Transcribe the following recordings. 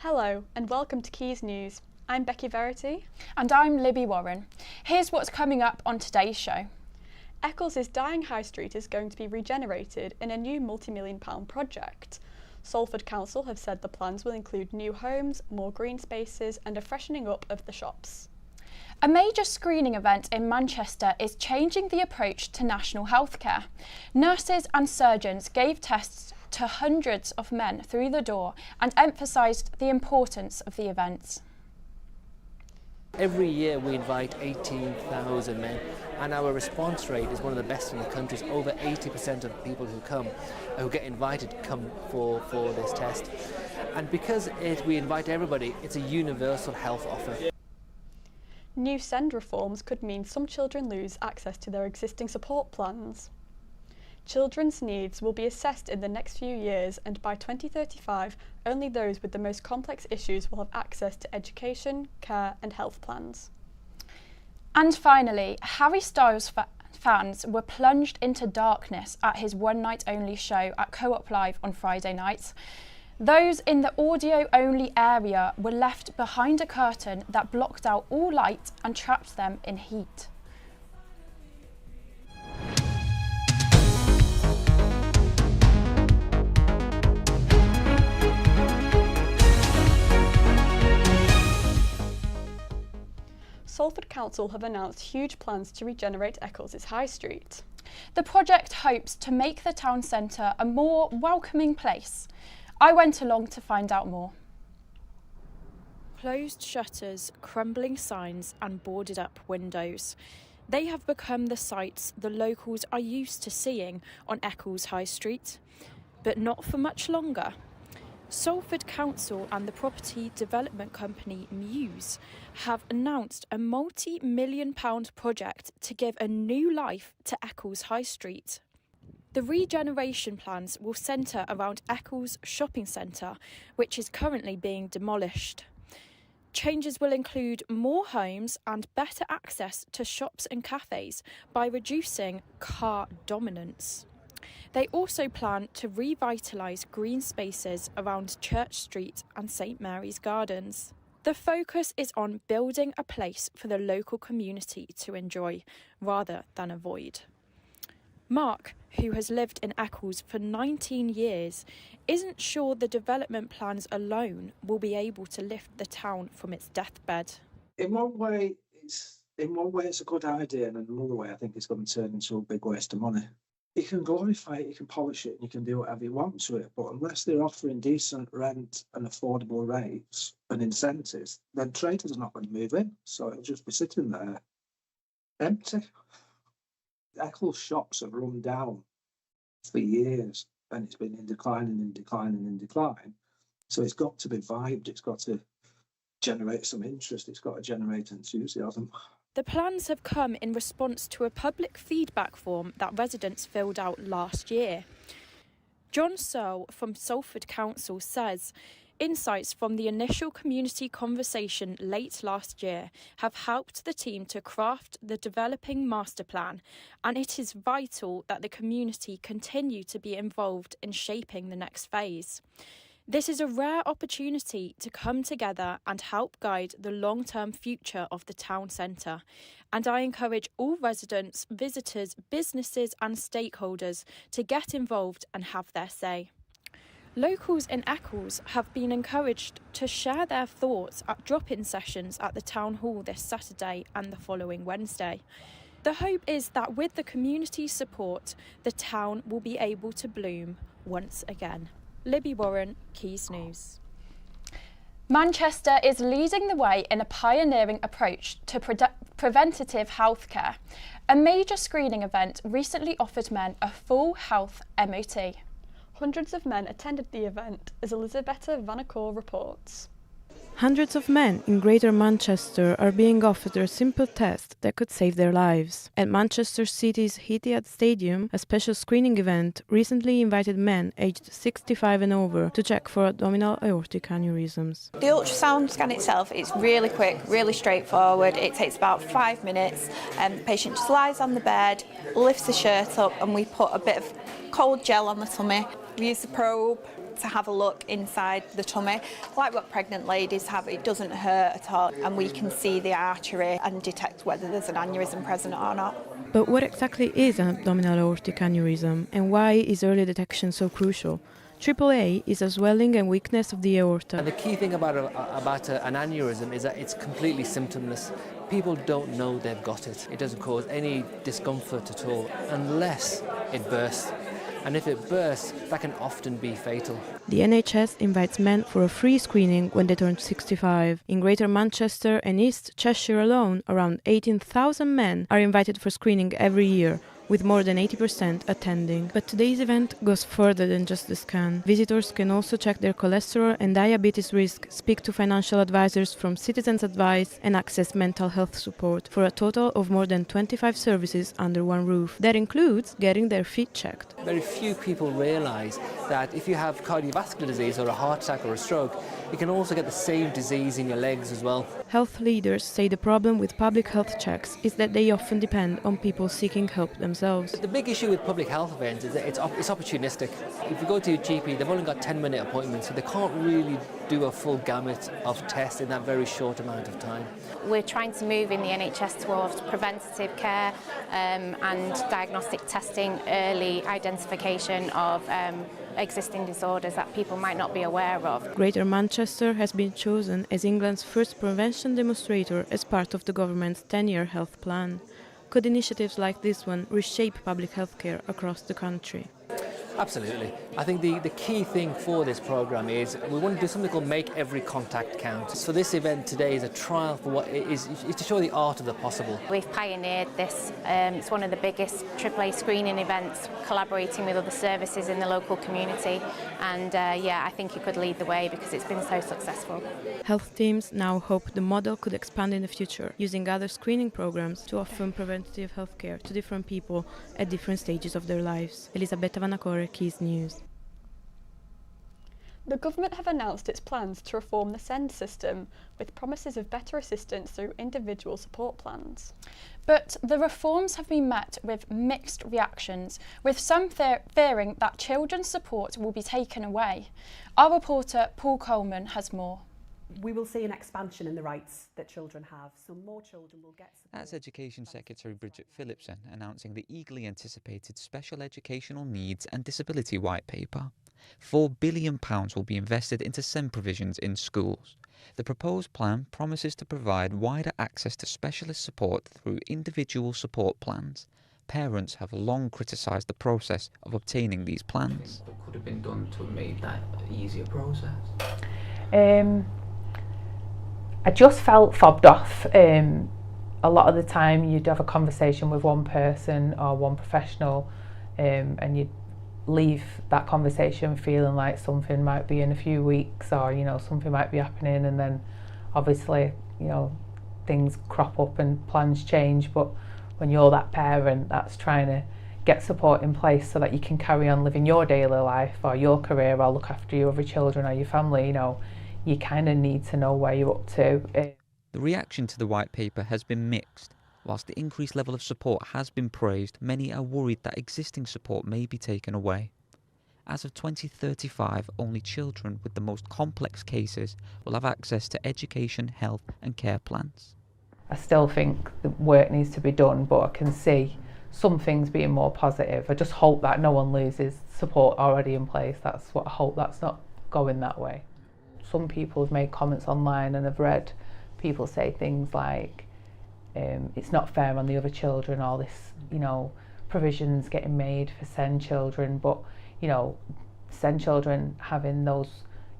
Hello and welcome to Quays News. I'm Becky Verity. And I'm Libby Warren. Here's what's coming up on today's show. Eccles' dying high street is going to be regenerated in a new multi-million-pound project. Salford Council have said the plans will include new homes, more green spaces and a freshening up of the shops. A major screening event in Manchester is changing the approach to national healthcare. Nurses and surgeons gave tests to hundreds of men through the door and emphasised the importance of the event. Every year we invite 18,000 men and our response rate is one of the best in the country. It's over 80% of people who get invited come for this test. And because we invite everybody, it's a universal health offer. New SEND reforms could mean some children lose access to their existing support plans. Children's needs will be assessed in the next few years, and by 2035, only those with the most complex issues will have access to education, care and health plans. And finally, Harry Styles fans were plunged into darkness at his one-night-only show at Co-op Live on Friday night. Those in the audio-only area were left behind a curtain that blocked out all light and trapped them in heat. Salford Council have announced huge plans to regenerate Eccles' High Street. The project hopes to make the town centre a more welcoming place. I went along to find out more. Closed shutters, crumbling signs and boarded up windows. They have become the sights the locals are used to seeing on Eccles High Street, but not for much longer. Salford Council and the property development company Muse have announced a multi-million-pound project to give a new life to Eccles High Street. The regeneration plans will centre around Eccles Shopping Centre, which is currently being demolished. Changes will include more homes and better access to shops and cafes by reducing car dominance. They also plan to revitalise green spaces around Church Street and St Mary's Gardens. The focus is on building a place for the local community to enjoy, rather than avoid. Mark, who has lived in Eccles for 19 years, isn't sure the development plans alone will be able to lift the town from its deathbed. In one way, it's a good idea, and in another way, I think it's going to turn into a big waste of money. You can glorify it, you can polish it, and you can do whatever you want to it, but unless they're offering decent rent and affordable rates and incentives, then traders are not going to move in, so it'll just be sitting there empty. Eccles shops have run down for years, and it's been in decline and in decline and in decline. So it's got to be vibed, it's got to generate some interest, it's got to generate enthusiasm. The plans have come in response to a public feedback form that residents filled out last year. John Searle from Salford Council says, insights from the initial community conversation late last year have helped the team to craft the developing master plan, and it is vital that the community continue to be involved in shaping the next phase. This is a rare opportunity to come together and help guide the long-term future of the town centre, and I encourage all residents, visitors, businesses and stakeholders to get involved and have their say. Locals in Eccles have been encouraged to share their thoughts at drop-in sessions at the Town Hall this Saturday and the following Wednesday. The hope is that with the community's support, the town will be able to bloom once again. Libby Warren, Quays News. Manchester is leading the way in a pioneering approach to preventative healthcare. A major screening event recently offered men a full health MOT. Hundreds of men attended the event, as Elisabetta Vanacore reports. Hundreds of men in Greater Manchester are being offered a simple test that could save their lives. At Manchester City's Etihad Stadium, a special screening event recently invited men aged 65 and over to check for abdominal aortic aneurysms. The ultrasound scan itself is really quick, really straightforward. It takes about 5 minutes, and the patient just lies on the bed, lifts the shirt up, and we put a bit of cold gel on the tummy. We use the probe, to have a look inside the tummy. Like what pregnant ladies have, it doesn't hurt at all, and we can see the artery and detect whether there's an aneurysm present or not. But what exactly is an abdominal aortic aneurysm, and why is early detection so crucial? AAA is a swelling and weakness of the aorta. And the key thing about an aneurysm is that it's completely symptomless. People don't know they've got it. It doesn't cause any discomfort at all unless it bursts. And if it bursts, that can often be fatal. The NHS invites men for a free screening when they turn 65. In Greater Manchester and East Cheshire alone, around 18,000 men are invited for screening every year, with more than 80% attending. But today's event goes further than just the scan. Visitors can also check their cholesterol and diabetes risk, speak to financial advisors from Citizens Advice, and access mental health support for a total of more than 25 services under one roof. That includes getting their feet checked. Very few people realise that if you have cardiovascular disease or a heart attack or a stroke, you can also get the same disease in your legs as well. Health leaders say the problem with public health checks is that they often depend on people seeking help themselves. The big issue with public health events is that it's opportunistic. If you go to your GP, they've only got 10-minute appointments, so they can't really do a full gamut of tests in that very short amount of time. We're trying to move in the NHS towards preventative care and diagnostic testing, early identification of existing disorders that people might not be aware of. Greater Manchester has been chosen as England's first prevention demonstrator as part of the government's 10-year health plan. Could initiatives like this one reshape public health care across the country? Absolutely. I think the key thing for this programme is we want to do something called Make Every Contact Count. So this event today is a trial for what it is to show the art of the possible. We've pioneered this. It's one of the biggest AAA screening events, collaborating with other services in the local community. And I think it could lead the way because it's been so successful. Health teams now hope the model could expand in the future, using other screening programs to offer preventative health care to different people at different stages of their lives. Elisabetta Vanacore, Quays News. The government have announced its plans to reform the SEND system, with promises of better assistance through individual support plans. But the reforms have been met with mixed reactions, with some fearing that children's support will be taken away. Our reporter Paul Coleman has more. We will see an expansion in the rights that children have, so more children will get support. That's Education Secretary Bridget Phillipson announcing the eagerly anticipated Special Educational Needs and Disability White Paper. £4 billion will be invested into SEND provisions in schools. The proposed plan promises to provide wider access to specialist support through individual support plans. Parents have long criticised the process of obtaining these plans. What could have been done to make that an easier process? I just felt fobbed off. A lot of the time you'd have a conversation with one person or one professional and you'd leave that conversation feeling like something might be in a few weeks or, something might be happening, and then obviously, things crop up and plans change. But when you're that parent that's trying to get support in place so that you can carry on living your daily life or your career or look after your other children or your family, you kind of need to know where you're up to. The reaction to the white paper has been mixed. Whilst the increased level of support has been praised, many are worried that existing support may be taken away. As of 2035, only children with the most complex cases will have access to education, health and care plans. I still think the work needs to be done, but I can see some things being more positive. I just hope that no one loses support already in place. That's what I hope, that's not going that way. Some people have made comments online, and I've read people say things like it's not fair on the other children, all this, provisions getting made for SEND children, but, SEND children having those,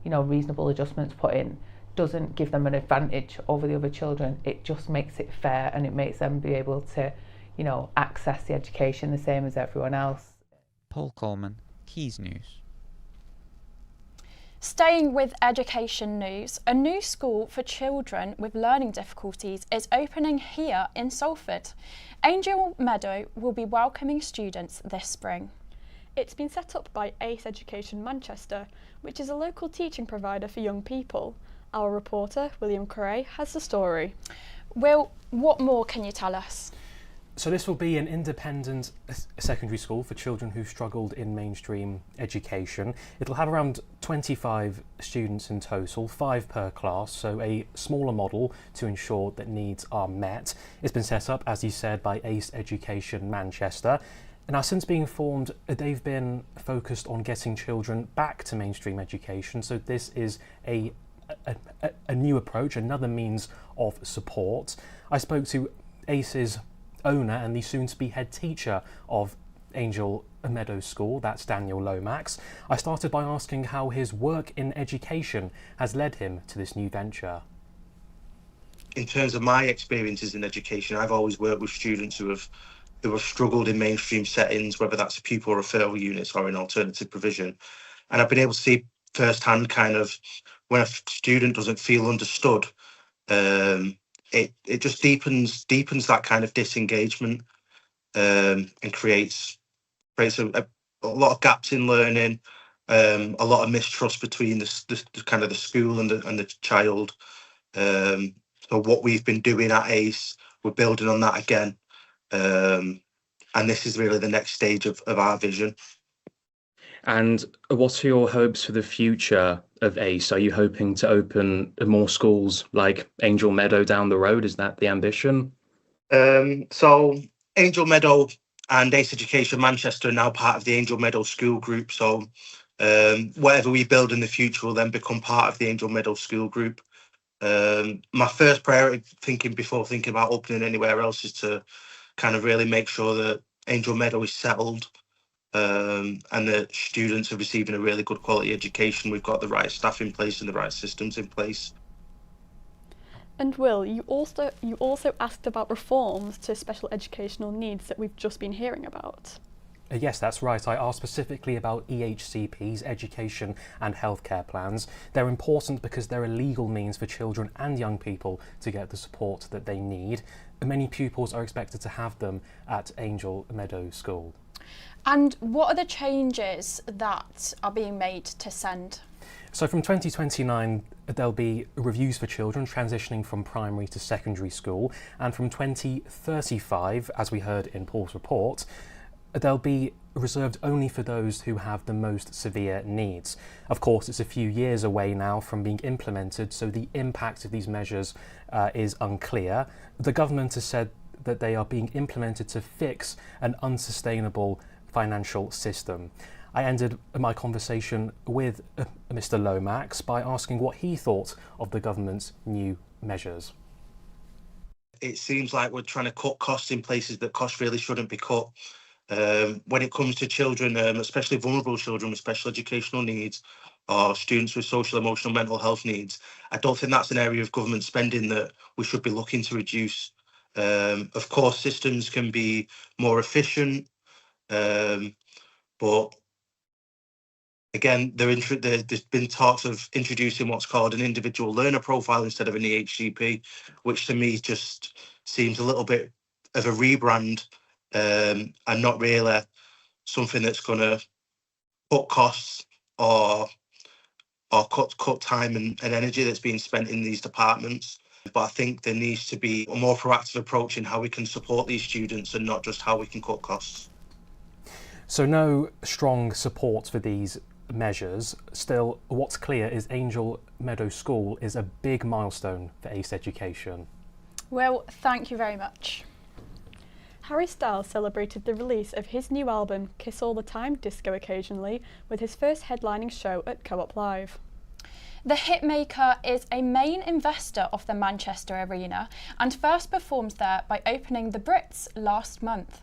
reasonable adjustments put in doesn't give them an advantage over the other children. It just makes it fair, and it makes them be able to, access the education the same as everyone else. Paul Coleman, Quays News. Staying with education news, a new school for children with learning difficulties is opening here in Salford. Angel Meadow will be welcoming students this spring. It's been set up by ACE Education Manchester, which is a local teaching provider for young people. Our reporter, William Correa, has the story. Will, what more can you tell us? So this will be an independent secondary school for children who struggled in mainstream education. It'll have around 25 students in total, 5 per class, so a smaller model to ensure that needs are met. It's been set up, as you said, by ACE Education Manchester. Now, since being formed, they've been focused on getting children back to mainstream education, so this is a new approach, another means of support. I spoke to ACE's owner and the soon-to-be head teacher of Angel Meadows School, that's Daniel Lomax. I started by asking how his work in education has led him to this new venture. In terms of my experiences in education, I've always worked with students who have struggled in mainstream settings, whether that's pupil referral units or in alternative provision. And I've been able to see firsthand kind of when a student doesn't feel understood, it just deepens that kind of disengagement, and creates a lot of gaps in learning, a lot of mistrust between the kind of the school and the child. So what we've been doing at ACE, we're building on that again, and this is really the next stage of our vision. And what are your hopes for the future of ACE? Are you hoping to open more schools like Angel Meadow down the road? Is that the ambition? So Angel Meadow and ACE Education Manchester are now part of the Angel Meadow School Group. So whatever we build in the future will then become part of the Angel Meadow School Group. My first priority, before thinking about opening anywhere else, is to kind of really make sure that Angel Meadow is settled, and that students are receiving a really good quality education. We've got the right staff in place and the right systems in place. And Will, you also asked about reforms to special educational needs that we've just been hearing about. Yes, that's right. I asked specifically about EHCPs, education and healthcare plans. They're important because they're a legal means for children and young people to get the support that they need. Many pupils are expected to have them at Angel Meadow School. And what are the changes that are being made to SEND? So from 2029, there'll be reviews for children transitioning from primary to secondary school. And from 2035, as we heard in Paul's report, they'll be reserved only for those who have the most severe needs. Of course, it's a few years away now from being implemented, so the impact of these measures is unclear. The government has said that they are being implemented to fix an unsustainable financial system. I ended my conversation with Mr. Lomax by asking what he thought of the government's new measures. It seems like we're trying to cut costs in places that costs really shouldn't be cut. When it comes to children, especially vulnerable children with special educational needs or students with social, emotional, mental health needs, I don't think that's an area of government spending that we should be looking to reduce. Of course, systems can be more efficient, but again, there's been talks of introducing what's called an individual learner profile instead of an EHCP, which to me just seems a little bit of a rebrand, and not really something that's going to cut costs or cut time and energy that's being spent in these departments. But I think there needs to be a more proactive approach in how we can support these students and not just how we can cut costs. So no strong support for these measures. Still, what's clear is Angel Meadow School is a big milestone for ACE Education. Well, thank you very much. Harry Styles celebrated the release of his new album, Kiss All the Time, Disco Occasionally, with his first headlining show at Co-op Live. The hitmaker is a main investor of the Manchester Arena and first performed there by opening the Brits last month.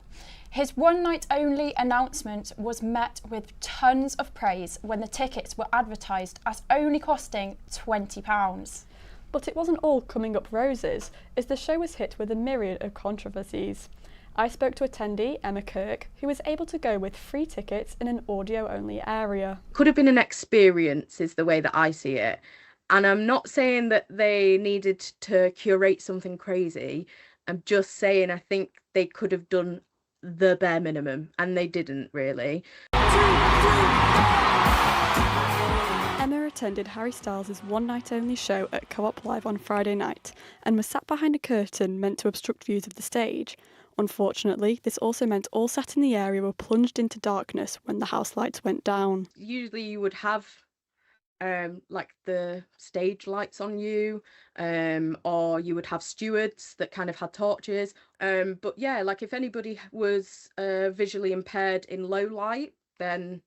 His one-night-only announcement was met with tons of praise when the tickets were advertised as only costing £20. But it wasn't all coming up roses, as the show was hit with a myriad of controversies. I spoke to attendee Emma Kirk, who was able to go with free tickets in an audio-only area. Could have been an experience is the way that I see it. And I'm not saying that they needed to curate something crazy. I'm just saying I think they could have done the bare minimum, and they didn't really. Emma attended Harry Styles' one-night-only show at Co-op Live on Friday night and was sat behind a curtain meant to obstruct views of the stage. Unfortunately, this also meant all sat in the area were plunged into darkness when the house lights went down. Usually you would have like the stage lights on you, or you would have stewards that kind of had torches. But yeah, like if anybody was visually impaired in low light, then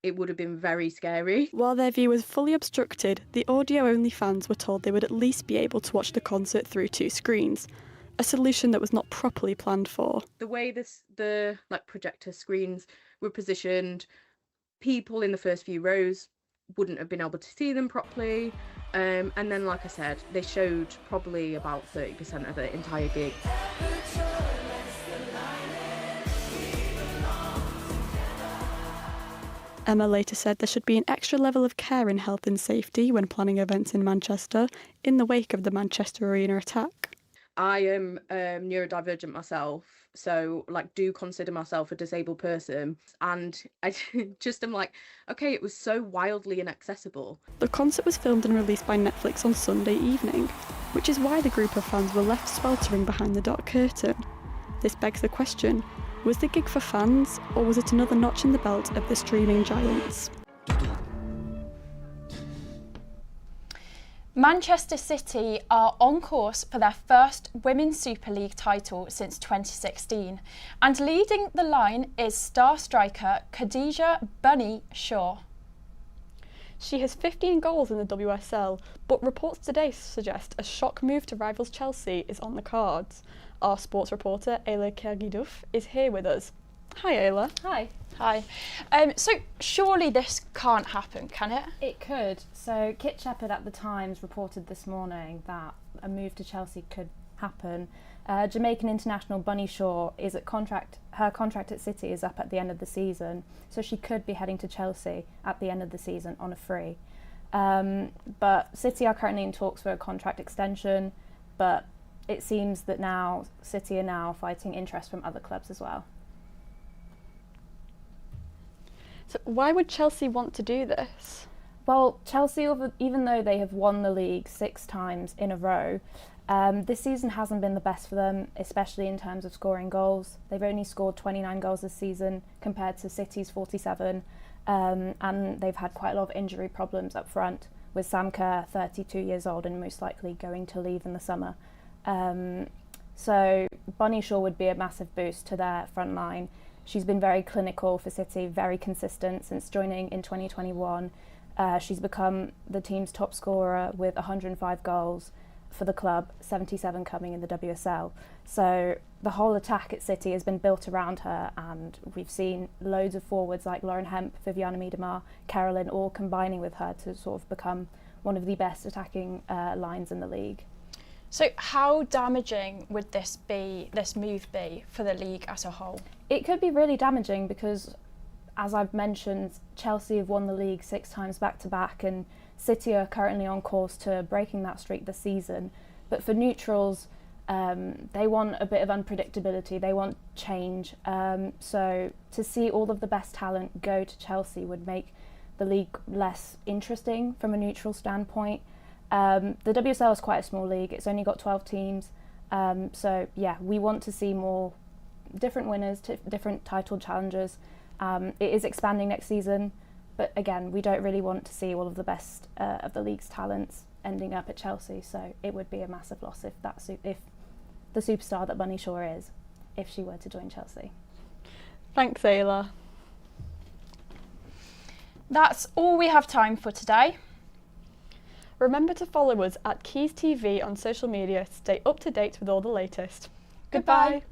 it would have been very scary. While their view was fully obstructed, the audio-only fans were told they would at least be able to watch the concert through 2 screens, a solution that was not properly planned for. The way the like projector screens were positioned, people in the first few rows wouldn't have been able to see them properly. And then, like I said, they showed probably about 30% of the entire gig. Emma later said there should be an extra level of care in health and safety when planning events in Manchester in the wake of the Manchester Arena attack. I am neurodivergent myself, so like do consider myself a disabled person, and I just am like, okay, it was so wildly inaccessible. The concert was filmed and released by Netflix on Sunday evening, which is why the group of fans were left sweltering behind the dark curtain. This begs the question, was the gig for fans, or was it another notch in the belt of the streaming giants? Manchester City are on course for their first Women's Super League title since 2016, and leading the line is star striker Khadija Bunny Shaw. She has 15 goals in the WSL, but reports today suggest a shock move to rivals Chelsea is on the cards. Our sports reporter, Ayla Kergiduf, is here with us. Hi, Ayla. Hi. Hi. So surely this can't happen, can it? It could. So Kit Shepherd at the Times reported this morning that a move to Chelsea could happen. Jamaican international Bunny Shaw is at her contract at City is up at the end of the season, so she could be heading to Chelsea at the end of the season on a free. But City are currently in talks for a contract extension, but it seems that now City are now fighting interest from other clubs as well. So why would Chelsea want to do this? Well, Chelsea, even though they have won the league 6 times in a row, this season hasn't been the best for them, especially in terms of scoring goals. They've only scored 29 goals this season compared to City's 47, and they've had quite a lot of injury problems up front, with Sam Kerr, 32 years old and most likely going to leave in the summer. So Bunny Shaw would be a massive boost to their front line. She's been very clinical for City, very consistent since joining in 2021. She's become the team's top scorer with 105 goals for the club, 77 coming in the WSL. So the whole attack at City has been built around her, and we've seen loads of forwards like Lauren Hemp, Viviana Miedema, Carolyn all combining with her to sort of become one of the best attacking lines in the league. So how damaging would this move be for the league as a whole? It could be really damaging because, as I've mentioned, Chelsea have won the league 6 times back to back, and City are currently on course to breaking that streak this season. But for neutrals, they want a bit of unpredictability, they want change. So to see all of the best talent go to Chelsea would make the league less interesting from a neutral standpoint. The WSL is quite a small league, it's only got 12 teams. So yeah, we want to see more different winners, different title challengers. It is expanding next season, but again, we don't really want to see all of the best of the league's talents ending up at Chelsea, so it would be a massive loss if the superstar that Bunny Shaw is, if she were to join Chelsea. Thanks, Ayla. That's all we have time for today. Remember to follow us at Quays TV on social media to stay up to date with all the latest. Goodbye.